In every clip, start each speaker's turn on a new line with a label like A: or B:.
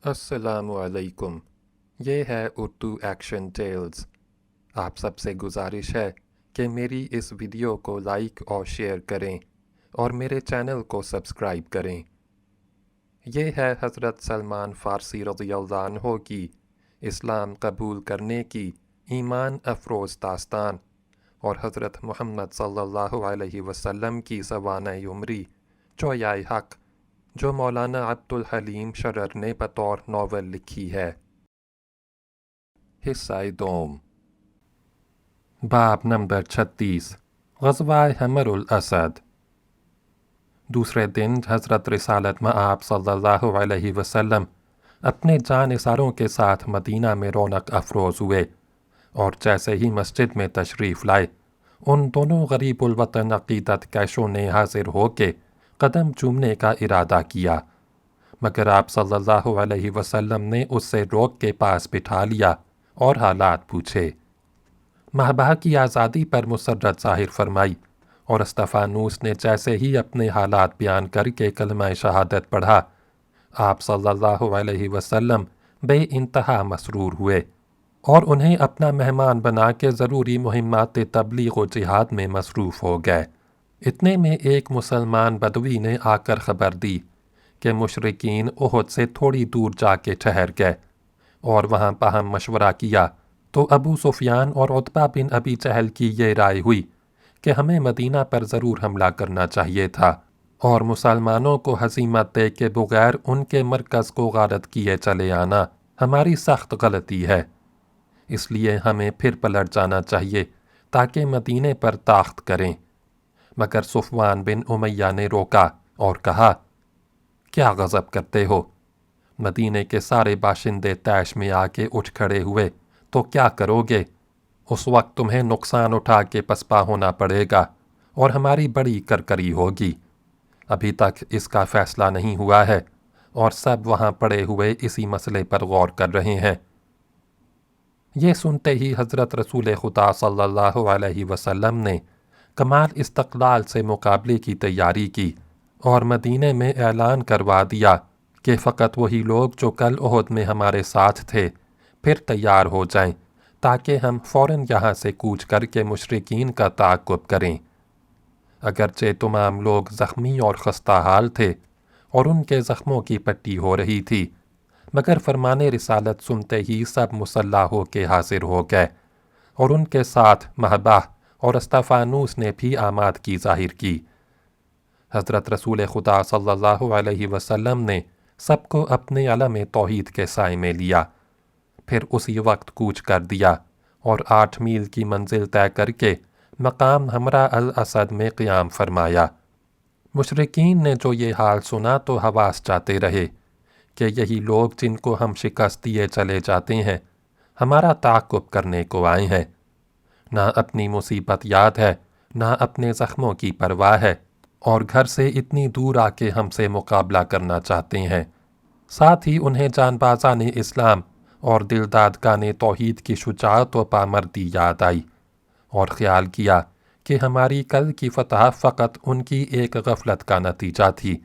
A: السلام علیکم۔ یہ ہے اردو ایکشن ٹیلز۔ آپ سب سے گزارش ہے کہ میری اس ویڈیو کو لائک اور شیئر کریں اور میرے چینل کو سبسکرائب کریں۔ یہ ہے حضرت سلمان فارسی رضی اللہ عنہ کی اسلام قبول کرنے کی ایمان افروز داستان اور حضرت محمد صلی اللہ علیہ وسلم کی سوانح عمری چویائے حق جو مولانا عبدالحلیم شرر نے بطور ناول لکھی ہے۔ حصہ دوم، باب نمبر 36، غزوہ حمر الاسد۔ دوسرے دن حضرت رسالت مآب صلی اللہ علیہ وسلم اپنے جانثاروں کے ساتھ مدینہ میں رونق افروز ہوئے، اور جیسے ہی مسجد میں تشریف لائے ان دونوں غریب الوطن عقیدت کیشوں نے حاضر ہو کے قدم چومنے کا ارادہ کیا، مگر آپ صلی اللہ علیہ وسلم نے اس سے روک کے پاس بٹھا لیا اور حالات پوچھے۔ مہبہ کی آزادی پر مسرت ظاہر فرمائی، اور استفانوس نے جیسے ہی اپنے حالات بیان کر کے کلمہ شہادت پڑھا، آپ صلی اللہ علیہ وسلم بے انتہا مسرور ہوئے اور انہیں اپنا مہمان بنا کے ضروری مہمات تبلیغ و جہاد میں مصروف ہو گئے۔ اتنے میں ایک مسلمان بدوی نے آ کر خبر دی کہ مشرکین احد سے تھوڑی دور جا کے ٹھہر گئے، اور وہاں باہم مشورہ کیا تو ابو سفیان اور عتبہ بن ابی جہل کی یہ رائے ہوئی کہ ہمیں مدینہ پر ضرور حملہ کرنا چاہیے تھا، اور مسلمانوں کو ہزیمت دے کے بغیر ان کے مرکز کو غارت کیے چلے آنا ہماری سخت غلطی ہے، اس لیے ہمیں پھر پلٹ جانا چاہیے تاکہ مدینے پر طاقت کریں۔ مگر صفوان بن امیہ نے روکا اور کہا، کیا غضب کرتے ہو؟ مدینے کے سارے باشندے طیش میں آ کے اٹھ کھڑے ہوئے تو کیا کرو گے؟ اس وقت تمہیں نقصان اٹھا کے پسپا ہونا پڑے گا اور ہماری بڑی کرکری ہوگی۔ ابھی تک اس کا فیصلہ نہیں ہوا ہے اور سب وہاں پڑے ہوئے اسی مسئلے پر غور کر رہے ہیں۔ یہ سنتے ہی حضرت رسول خدا صلی اللہ علیہ وسلم نے کمال استقلال سے مقابلے کی تیاری کی اور مدینے میں اعلان کروا دیا کہ فقط وہی لوگ جو کل احد میں ہمارے ساتھ تھے پھر تیار ہو جائیں تاکہ ہم فوراً یہاں سے کوچ کر کے مشرکین کا تعاقب کریں۔ اگرچہ تمام لوگ زخمی اور خستہ حال تھے اور ان کے زخموں کی پٹی ہو رہی تھی، مگر فرمان رسالت سنتے ہی سب مسلح ہو کے حاضر ہو گئے، اور ان کے ساتھ مہبہ اور استفانوس نے بھی آمادگی ظاہر کی۔ حضرت رسول خدا صلی اللہ علیہ وسلم نے سب کو اپنے علم توحید کے سائے میں لیا، پھر اسی وقت کوچ کر دیا اور 8 میل کی منزل طے کر کے مقام حمراء الاسد میں قیام فرمایا۔ مشرکین نے جو یہ حال سنا تو حواس جاتے رہے کہ یہی لوگ جن کو ہم شکست دیے چلے جاتے ہیں ہمارا تعاقب کرنے کو آئے ہیں، نہ اپنی مصیبت یاد ہے نہ اپنے زخموں کی پرواہ ہے، اور گھر سے اتنی دور آ کے ہم سے مقابلہ کرنا چاہتے ہیں۔ ساتھ ہی انہیں جان بازان اسلام اور دلدادگان توحید کی شجاعت و پامردی یاد آئی، اور خیال کیا کہ ہماری کل کی فتح فقط ان کی ایک غفلت کا نتیجہ تھی،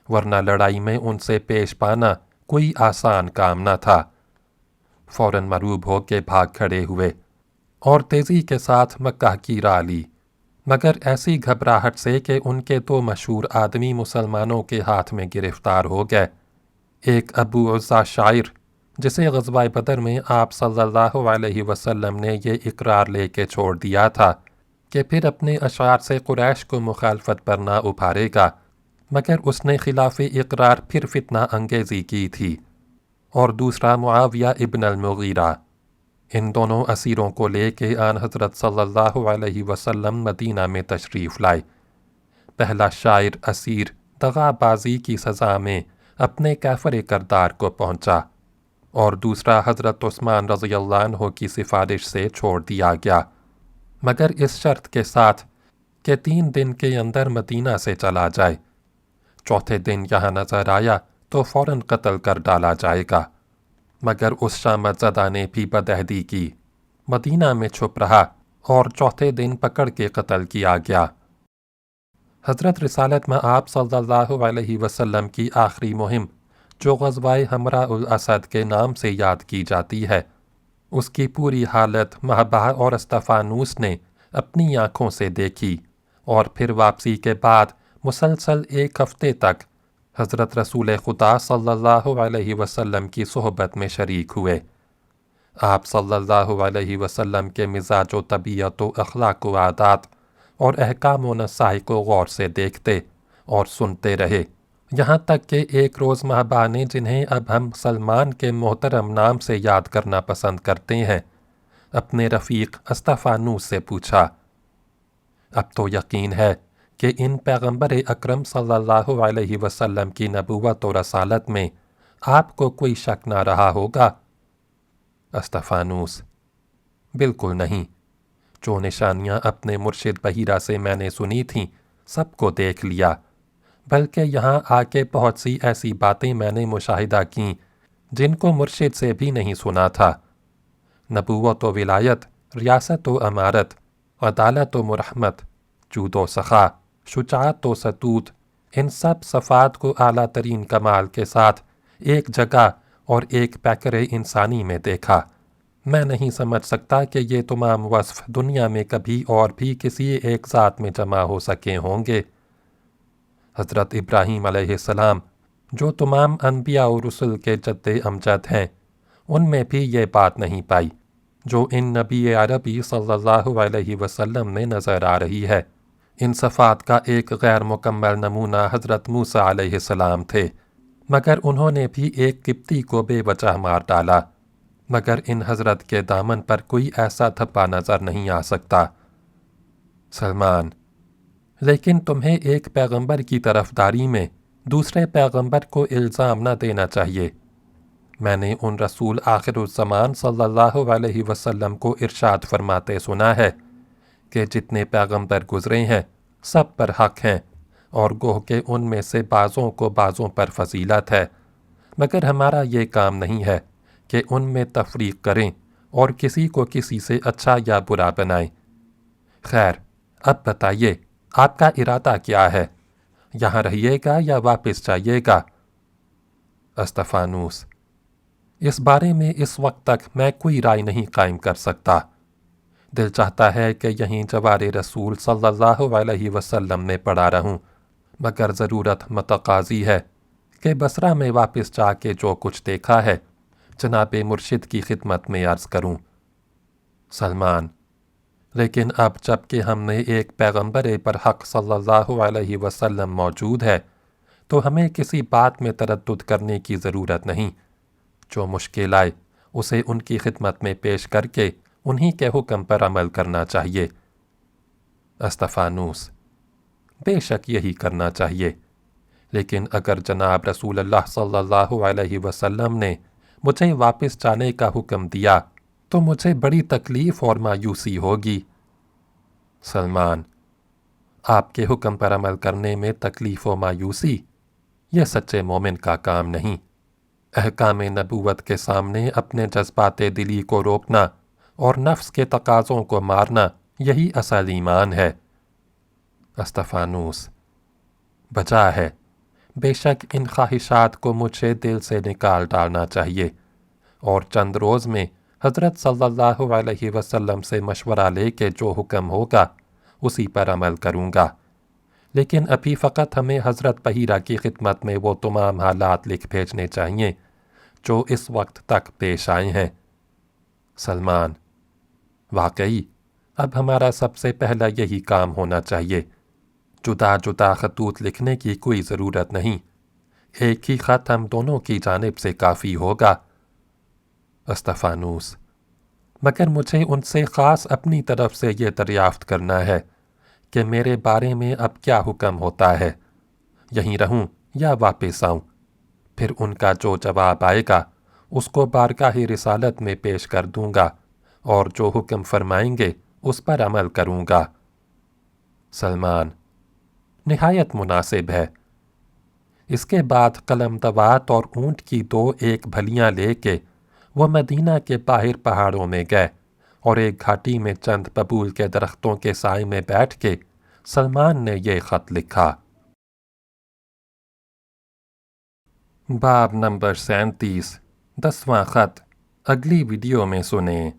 A: ورنہ لڑائی میں ان سے پیش پانا کوئی آسان کام نہ تھا۔ فوراً مروب ہو کے بھاگ کھڑے ہوئے اور تیزی کے ساتھ مکہ کی راہ لی، مگر ایسی گھبراہٹ سے کہ ان کے 2 مشہور آدمی مسلمانوں کے ہاتھ میں گرفتار ہو گئے، ایک ابو عزہ شاعر جسے غزوہ بدر میں آپ صلی اللہ علیہ وسلم نے یہ اقرار لے کے چھوڑ دیا تھا کہ پھر اپنے اشعار سے قریش کو مخالفت پر نہ ابھارے گا، مگر اس نے خلاف اقرار پھر فتنہ انگیزی کی تھی، اور دوسرا معاویہ ابن المغیرہ۔ ان دونوں اسیروں کو لے کے آن حضرت صلی اللہ علیہ وسلم مدینہ میں تشریف لائے۔ پہلا شاعر اسیر دغا بازی کی سزا میں اپنے کافر کردار کو پہنچا، اور دوسرا حضرت عثمان رضی اللہ عنہ کی سفارش سے چھوڑ دیا گیا، مگر اس شرط کے ساتھ کہ 3 دن کے اندر مدینہ سے چلا جائے، چوتھے دن یہاں نظر آیا تو فوراً قتل کر ڈالا جائے گا۔ مگر اس شامت زدہ نے بھی بدعہدی کی، مدینہ میں چھپ رہا اور چوتھے دن پکڑ کے قتل کیا گیا۔ حضرت رسالت مآب صلی اللہ علیہ وسلم کی آخری مہم جو غزوہ حمراء الاسد کے نام سے یاد کی جاتی ہے، اس کی پوری حالت مہبہ اور استفانوس نے اپنی آنکھوں سے دیکھی، اور پھر واپسی کے بعد مسلسل 1 ہفتے تک حضرت رسول خدا صلی اللہ علیہ وسلم کی صحبت میں شریک ہوئے۔ آپ صلی اللہ علیہ وسلم کے مزاج و طبیعت و اخلاق و عادات اور احکام و نصائح کو غور سے دیکھتے اور سنتے رہے، یہاں تک کہ ایک روز مہبہ نے، جنہیں اب ہم سلمان کے محترم نام سے یاد کرنا پسند کرتے ہیں، اپنے رفیق استفانوس سے پوچھا، اب تو یقین ہے کہ ان پیغمبر اکرم صلی اللہ علیہ وسلم کی نبوت و رسالت میں آپ کو کوئی شک نہ رہا ہوگا؟ استفانوس: بالکل نہیں، جو نشانیاں اپنے مرشد بحیرہ سے میں نے سنی تھیں سب کو دیکھ لیا، بلکہ یہاں آ کے بہت سی ایسی باتیں میں نے مشاہدہ کیں جن کو مرشد سے بھی نہیں سنا تھا۔ نبوت و ولایت، ریاست و امارت، عدالت و مرحمت، جود و سخا، شجاعت و ستوت، ان سب صفات کو اعلیٰ ترین کمال کے ساتھ ایک جگہ اور ایک پیکر انسانی میں دیکھا۔ میں نہیں سمجھ سکتا کہ یہ تمام وصف دنیا میں کبھی اور بھی کسی ایک ذات میں جمع ہو سکے ہوں گے۔ حضرت ابراہیم علیہ السلام، جو تمام انبیاء و رسل کے جد امجد ہیں، ان میں بھی یہ بات نہیں پائی جو ان نبی عربی صلی اللہ علیہ وسلم میں نظر آ رہی ہے۔ ان صفات کا ایک غیر مکمل نمونہ حضرت موسیٰ علیہ السلام تھے، مگر انہوں نے بھی ایک قبطی کو بے وجہ مار ڈالا، مگر ان حضرت کے دامن پر کوئی ایسا دھبا نظر نہیں آ سکتا۔ سلمان: لیکن تمہیں ایک پیغمبر کی طرفداری میں دوسرے پیغمبر کو الزام نہ دینا چاہیے۔ میں نے ان رسول آخر الزمان صلی اللہ علیہ وسلم کو ارشاد فرماتے سنا ہے کہ جتنے پیغمبر گزرے ہیں سب پر حق ہیں، اور گوہ کہ ان میں سے بعضوں کو بعضوں پر فضیلت ہے، مگر ہمارا یہ کام نہیں ہے کہ ان میں تفریق کریں اور کسی کو کسی سے اچھا یا برا بنائیں۔ خیر، اب بتائیے آپ کا ارادہ کیا ہے؟ یہاں رہیے گا یا واپس جائیے گا؟ استفانوس: اس بارے میں اس وقت تک میں کوئی رائے نہیں قائم کر سکتا۔ دل چاہتا ہے کہ یہیں جوار رسول صلی اللہ علیہ وسلم میں پڑا رہوں، مگر ضرورت متقاضی ہے کہ بصرہ میں واپس جا کے جو کچھ دیکھا ہے جناب مرشد کی خدمت میں عرض کروں۔ سلمان: لیکن اب جب کہ ہم نے ایک پیغمبر برحق صلی اللہ علیہ وسلم موجود ہے تو ہمیں کسی بات میں تردد کرنے کی ضرورت نہیں۔ جو مشکل آئے اسے ان کی خدمت میں پیش کر کے انہی کے حکم پر عمل کرنا چاہیے۔ استفانوس: بے شک یہی کرنا چاہیے، لیکن اگر جناب رسول اللہ صلی اللہ علیہ وسلم نے مجھے واپس جانے کا حکم دیا تو مجھے بڑی تکلیف اور مایوسی ہوگی۔ سلمان: آپ کے حکم پر عمل کرنے میں تکلیف و مایوسی، یہ سچے مومن کا کام نہیں۔ احکام نبوت کے سامنے اپنے جذبات دلی کو روکنا اور نفس کے تقاضوں کو مارنا، یہی اصل ایمان ہے۔ استفانوس: بجا ہے، بے شک ان خواہشات کو مجھے دل سے نکال ڈالنا چاہیے، اور چند روز میں حضرت صلی اللہ علیہ وسلم سے مشورہ لے کے جو حکم ہوگا اسی پر عمل کروں گا، لیکن ابھی فقط ہمیں حضرت بحیرہ کی خدمت میں وہ تمام حالات لکھ بھیجنے چاہیے جو اس وقت تک پیش آئے ہیں۔ سلمان: واقعی اب ہمارا سب سے پہلا یہی کام ہونا چاہیے۔ جدا جدا خطوط لکھنے کی کوئی ضرورت نہیں، ایک ہی خط ہم دونوں کی جانب سے کافی ہوگا۔ استفانوس: مگر مجھے ان سے خاص اپنی طرف سے یہ دریافت کرنا ہے کہ میرے بارے میں اب کیا حکم ہوتا ہے، یہیں رہوں یا واپس آؤں؟ پھر ان کا جو جواب آئے گا اس کو بارگاہ رسالت میں پیش کر دوں گا، اور جو حکم فرمائیں گے اس پر عمل کروں گا۔ سلمان: نہایت مناسب ہے۔ اس کے بعد قلم دوات اور اونٹ کی 2 ایک بھلیاں لے کے وہ مدینہ کے باہر پہاڑوں میں گئے، اور ایک گھاٹی میں چند ببول کے درختوں کے سائے میں بیٹھ کے سلمان نے یہ خط لکھا: باب نمبر 37 10واں خط اگلی ویڈیو میں سنیں۔